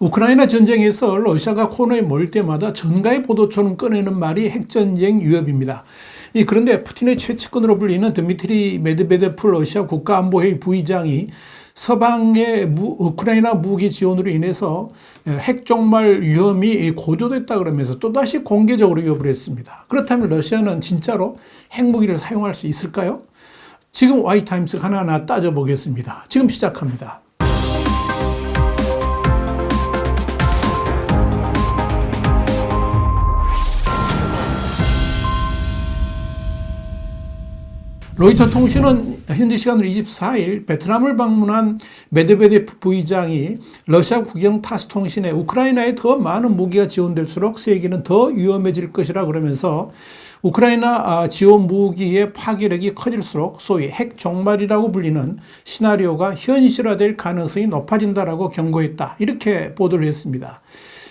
우크라이나 전쟁에서 러시아가 코너에 몰 때마다 전가의 보도처럼 꺼내는 말이 핵전쟁 위협입니다. 그런데 푸틴의 최측근으로 불리는 드미트리 메드베데프 러시아 국가안보회의 부의장이 서방의 우크라이나 무기 지원으로 인해서 핵종말 위험이 고조됐다 그러면서 또다시 공개적으로 위협을 했습니다. 그렇다면 러시아는 진짜로 핵무기를 사용할 수 있을까요? 지금 Y타임스 하나하나 따져보겠습니다. 지금 시작합니다. 로이터 통신은 현지 시간으로 24일 베트남을 방문한 메드베데프 부의장이 러시아 국영 타스 통신에 우크라이나에 더 많은 무기가 지원될수록 세계는 더 위험해질 것이라 그러면서 우크라이나 지원 무기의 파괴력이 커질수록 소위 핵 종말이라고 불리는 시나리오가 현실화될 가능성이 높아진다라고 경고했다. 이렇게 보도를 했습니다.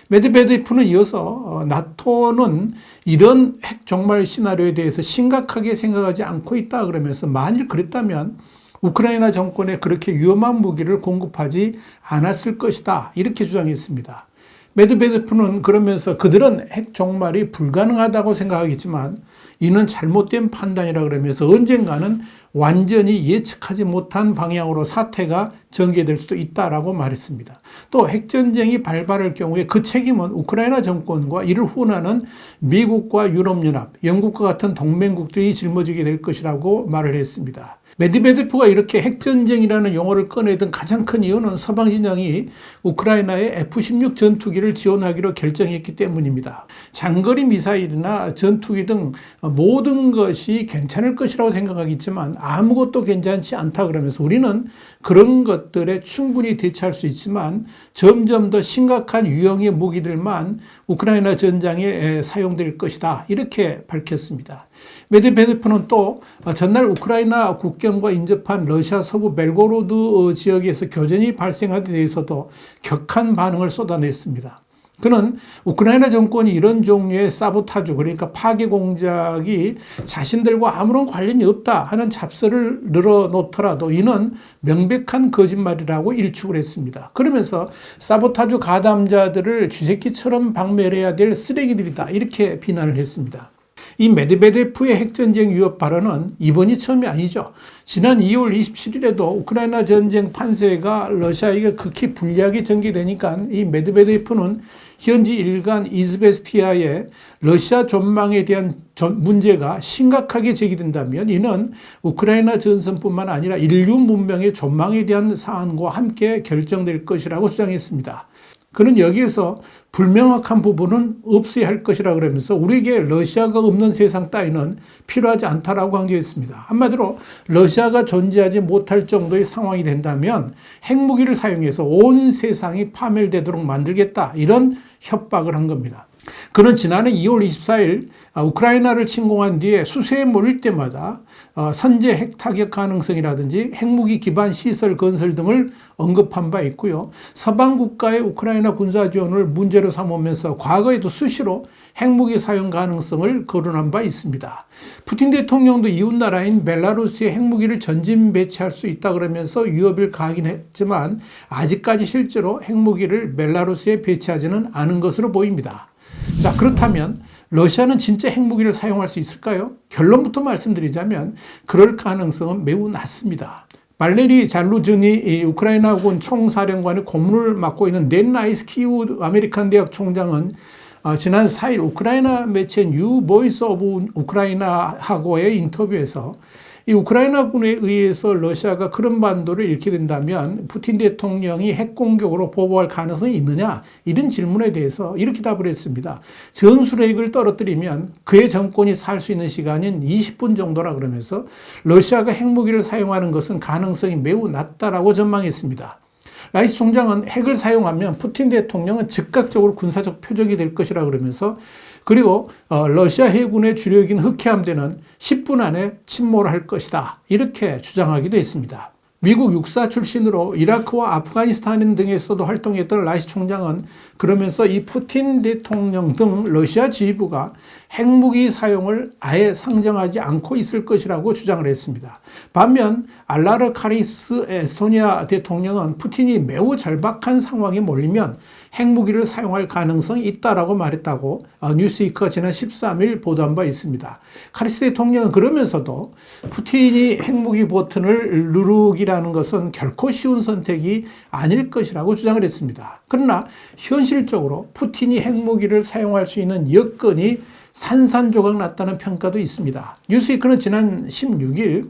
메드베데프는 이어서 나토는 이런 핵 종말 시나리오에 대해서 심각하게 생각하지 않고 있다 그러면서 만일 그랬다면 우크라이나 정권에 그렇게 위험한 무기를 공급하지 않았을 것이다 이렇게 주장했습니다. 메드베데프는 그러면서 그들은 핵 종말이 불가능하다고 생각하겠지만 이는 잘못된 판단이라 그러면서 언젠가는 완전히 예측하지 못한 방향으로 사태가 전개될 수도 있다라고 말했습니다. 또 핵전쟁이 발발할 경우에 그 책임은 우크라이나 정권과 이를 후원하는 미국과 유럽연합, 영국과 같은 동맹국들이 짊어지게 될 것이라고 말을 했습니다. 메드베데프가 이렇게 핵전쟁이라는 용어를 꺼내던 가장 큰 이유는 서방 진영이 우크라이나에 F-16 전투기를 지원하기로 결정했기 때문입니다. 장거리 미사일이나 전투기 등 모든 것이 괜찮을 것이라고 생각하겠지만 아무것도 괜찮지 않다 그러면서 우리는 그런 것들에 충분히 대처할 수 있지만 점점 더 심각한 유형의 무기들만 우크라이나 전장에 사용될 것이다 이렇게 밝혔습니다. 메드베데프는 또 전날 우크라이나 국경과 인접한 러시아 서부 벨고로드 지역에서 교전이 발생한 데 대해서도 격한 반응을 쏟아냈습니다. 그는 우크라이나 정권이 이런 종류의 사보타주 그러니까 파괴 공작이 자신들과 아무런 관련이 없다 하는 잡설을 늘어놓더라도 이는 명백한 거짓말이라고 일축을 했습니다. 그러면서 사보타주 가담자들을 쥐새끼처럼 박멸해야 될 쓰레기들이다 이렇게 비난을 했습니다. 이 메드베데프의 핵전쟁 위협 발언은 이번이 처음이 아니죠. 지난 2월 27일에도 우크라이나 전쟁 판세가 러시아에게 극히 불리하게 전개되니까 이 메드베데프는 현지 일간 이즈베스티아에 러시아 전망에 대한 문제가 심각하게 제기된다면 이는 우크라이나 전선뿐만 아니라 인류 문명의 전망에 대한 사안과 함께 결정될 것이라고 주장했습니다. 그는 여기에서 불명확한 부분은 없어야 할 것이라 그러면서 우리에게 러시아가 없는 세상 따위는 필요하지 않다라고 강조했습니다. 한마디로 러시아가 존재하지 못할 정도의 상황이 된다면 핵무기를 사용해서 온 세상이 파멸되도록 만들겠다 이런 협박을 한 겁니다. 그는 지난해 2월 24일 우크라이나를 침공한 뒤에 수세에 몰릴 때마다 선제 핵 타격 가능성이라든지 핵무기 기반 시설 건설 등을 언급한 바 있고요. 서방 국가의 우크라이나 군사 지원을 문제로 삼으면서 과거에도 수시로 핵무기 사용 가능성을 거론한 바 있습니다. 푸틴 대통령도 이웃나라인 벨라루스에 핵무기를 전진 배치할 수 있다 그러면서 위협을 가하긴 했지만 아직까지 실제로 핵무기를 벨라루스에 배치하지는 않은 것으로 보입니다. 자, 그렇다면 러시아는 진짜 핵무기를 사용할 수 있을까요? 결론부터 말씀드리자면 그럴 가능성은 매우 낮습니다. 발레리 잘루즈니 우크라이나군 총사령관의 고문을 맡고 있는 넷나이스 키우 아메리칸 대학 총장은 지난 4일 우크라이나 매체 뉴 보이스 오브 우크라이나하고의 인터뷰에서 이 우크라이나군에 의해서 러시아가 크림반도를 잃게 된다면 푸틴 대통령이 핵공격으로 보복할 가능성이 있느냐 이런 질문에 대해서 이렇게 답을 했습니다. 전술핵을 떨어뜨리면 그의 정권이 살 수 있는 시간인 20분 정도라 그러면서 러시아가 핵무기를 사용하는 것은 가능성이 매우 낮다라고 전망했습니다. 라이스 총장은 핵을 사용하면 푸틴 대통령은 즉각적으로 군사적 표적이 될 것이라 그러면서 그리고 러시아 해군의 주력인 흑해함대는 10분 안에 침몰할 것이다 이렇게 주장하기도 했습니다. 미국 육사 출신으로 이라크와 아프가니스탄 등에서도 활동했던 라이시 총장은 그러면서 이 푸틴 대통령 등 러시아 지휘부가 핵무기 사용을 아예 상정하지 않고 있을 것이라고 주장을 했습니다. 반면 알라르 카리스 에스토니아 대통령은 푸틴이 매우 절박한 상황에 몰리면 핵무기를 사용할 가능성이 있다라고 말했다고 뉴스위크가 지난 13일 보도한 바 있습니다. 카리스 대통령은 그러면서도 푸틴이 핵무기 버튼을 누르기라는 것은 결코 쉬운 선택이 아닐 것이라고 주장을 했습니다. 그러나 현실적으로 푸틴이 핵무기를 사용할 수 있는 여건이 산산조각 났다는 평가도 있습니다. 뉴스위크는 지난 16일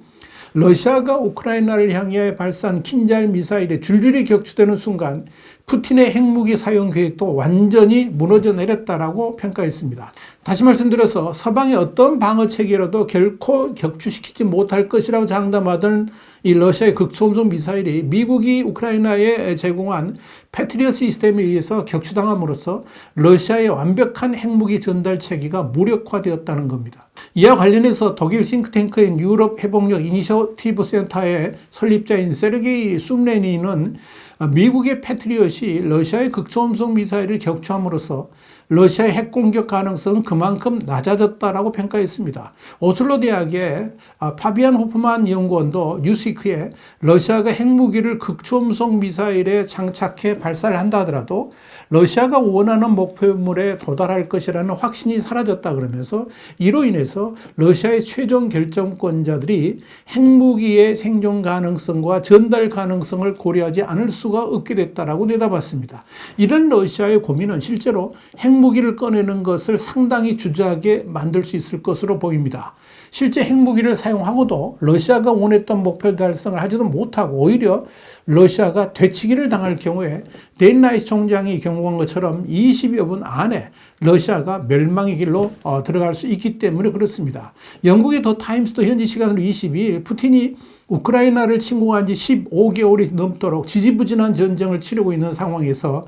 러시아가 우크라이나를 향해 발사한 킨잘 미사일에 줄줄이 격추되는 순간 푸틴의 핵무기 사용 계획도 완전히 무너져 내렸다라고 평가했습니다. 다시 말씀드려서 서방의 어떤 방어 체계로도 결코 격추시키지 못할 것이라고 장담하던 이 러시아의 극초음속 미사일이 미국이 우크라이나에 제공한 패트리엇 시스템에 의해서 격추당함으로써 러시아의 완벽한 핵무기 전달 체계가 무력화되었다는 겁니다. 이와 관련해서 독일 싱크탱크인 유럽 회복력 이니셔티브 센터의 설립자인 세르게이 숨레니는 미국의 패트리엇이 러시아의 극초음속 미사일을 격추함으로써 러시아의 핵 공격 가능성은 그만큼 낮아졌다라고 평가했습니다. 오슬로 대학의 파비안 호프만 연구원도 뉴스위크에 러시아가 핵무기를 극초음속 미사일에 장착해 발사를 한다 하더라도 러시아가 원하는 목표물에 도달할 것이라는 확신이 사라졌다 그러면서 이로 인해서 러시아의 최종 결정권자들이 핵무기의 생존 가능성과 전달 가능성을 고려하지 않을 수가 없게 됐다라고 내다봤습니다. 이런 러시아의 고민은 실제로 핵무기를 꺼내는 것을 상당히 주저하게 만들 수 있을 것으로 보입니다. 실제 핵무기를 사용하고도 러시아가 원했던 목표 달성을 하지도 못하고 오히려 러시아가 되치기를 당할 경우에 데인 라이시 총장이 경고한 것처럼 20여 분 안에 러시아가 멸망의 길로 들어갈 수 있기 때문에 그렇습니다. 영국의 더 타임스도 현지 시간으로 22일 푸틴이 우크라이나를 침공한 지 15개월이 넘도록 지지부진한 전쟁을 치르고 있는 상황에서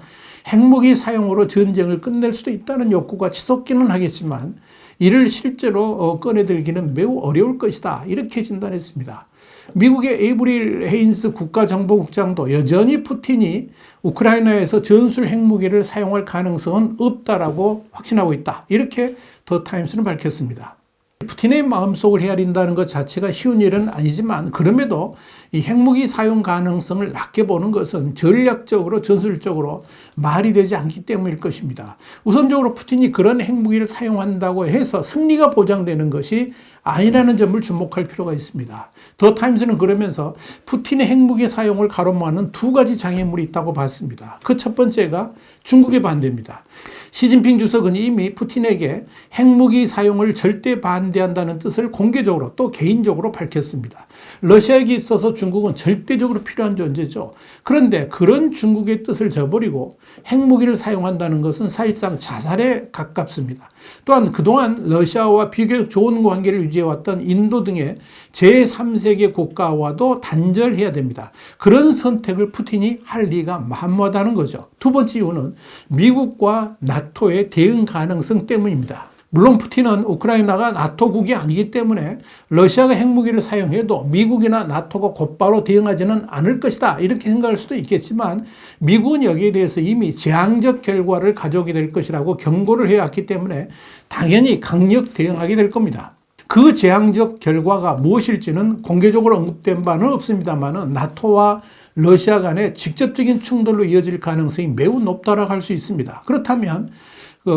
핵무기 사용으로 전쟁을 끝낼 수도 있다는 욕구가 치솟기는 하겠지만 이를 실제로 꺼내들기는 매우 어려울 것이다. 이렇게 진단했습니다. 미국의 에이브릴 헤인스 국가정보국장도 여전히 푸틴이 우크라이나에서 전술 핵무기를 사용할 가능성은 없다라고 확신하고 있다. 이렇게 더 타임스는 밝혔습니다. 푸틴의 마음속을 헤아린다는 것 자체가 쉬운 일은 아니지만 그럼에도 이 핵무기 사용 가능성을 낮게 보는 것은 전략적으로 전술적으로 말이 되지 않기 때문일 것입니다. 우선적으로 푸틴이 그런 핵무기를 사용한다고 해서 승리가 보장되는 것이 아니라는 점을 주목할 필요가 있습니다. 더 타임스는 그러면서 푸틴의 핵무기 사용을 가로막는 두 가지 장애물이 있다고 봤습니다. 그 첫 번째가 중국의 반대입니다. 시진핑 주석은 이미 푸틴에게 핵무기 사용을 절대 반대한다는 뜻을 공개적으로 또 개인적으로 밝혔습니다. 러시아에게 있어서 중국은 절대적으로 필요한 존재죠. 그런데 그런 중국의 뜻을 저버리고 핵무기를 사용한다는 것은 사실상 자살에 가깝습니다. 또한 그동안 러시아와 비교적 좋은 관계를 유지해왔던 인도 등의 제3세계 국가와도 단절해야 됩니다. 그런 선택을 푸틴이 할 리가 만무하다는 거죠. 두 번째 이유는 미국과 나토의 대응 가능성 때문입니다. 물론 푸틴은 우크라이나가 나토국이 아니기 때문에 러시아가 핵무기를 사용해도 미국이나 나토가 곧바로 대응하지는 않을 것이다. 이렇게 생각할 수도 있겠지만 미국은 여기에 대해서 이미 재앙적 결과를 가져오게 될 것이라고 경고를 해왔기 때문에 당연히 강력 대응하게 될 겁니다. 그 재앙적 결과가 무엇일지는 공개적으로 언급된 바는 없습니다만 나토와 러시아 간의 직접적인 충돌로 이어질 가능성이 매우 높다라고 할 수 있습니다. 그렇다면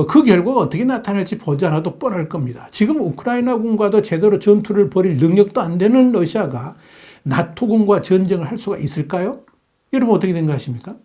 그 결과가 어떻게 나타날지 보지 않아도 뻔할 겁니다. 지금 우크라이나군과도 제대로 전투를 벌일 능력도 안 되는 러시아가 나토군과 전쟁을 할 수가 있을까요? 여러분 어떻게 생각하십니까?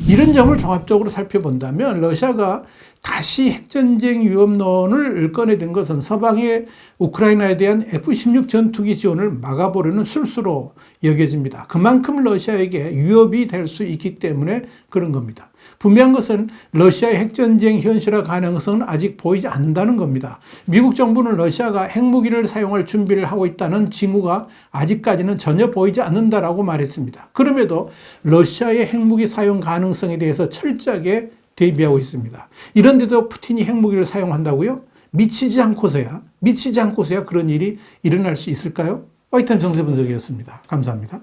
이런 점을 종합적으로 살펴본다면 러시아가 다시 핵전쟁 위험론을 꺼내든 것은 서방의 우크라이나에 대한 F-16 전투기 지원을 막아보려는 술수로 여겨집니다. 그만큼 러시아에게 위협이 될 수 있기 때문에 그런 겁니다. 분명한 것은 러시아의 핵전쟁 현실화 가능성은 아직 보이지 않는다는 겁니다. 미국 정부는 러시아가 핵무기를 사용할 준비를 하고 있다는 징후가 아직까지는 전혀 보이지 않는다라고 말했습니다. 그럼에도 러시아의 핵무기 사용 가능성에 대해서 철저하게 대비하고 있습니다. 이런데도 푸틴이 핵무기를 사용한다고요? 미치지 않고서야 그런 일이 일어날 수 있을까요? 화이트타임 정세분석이었습니다. 감사합니다.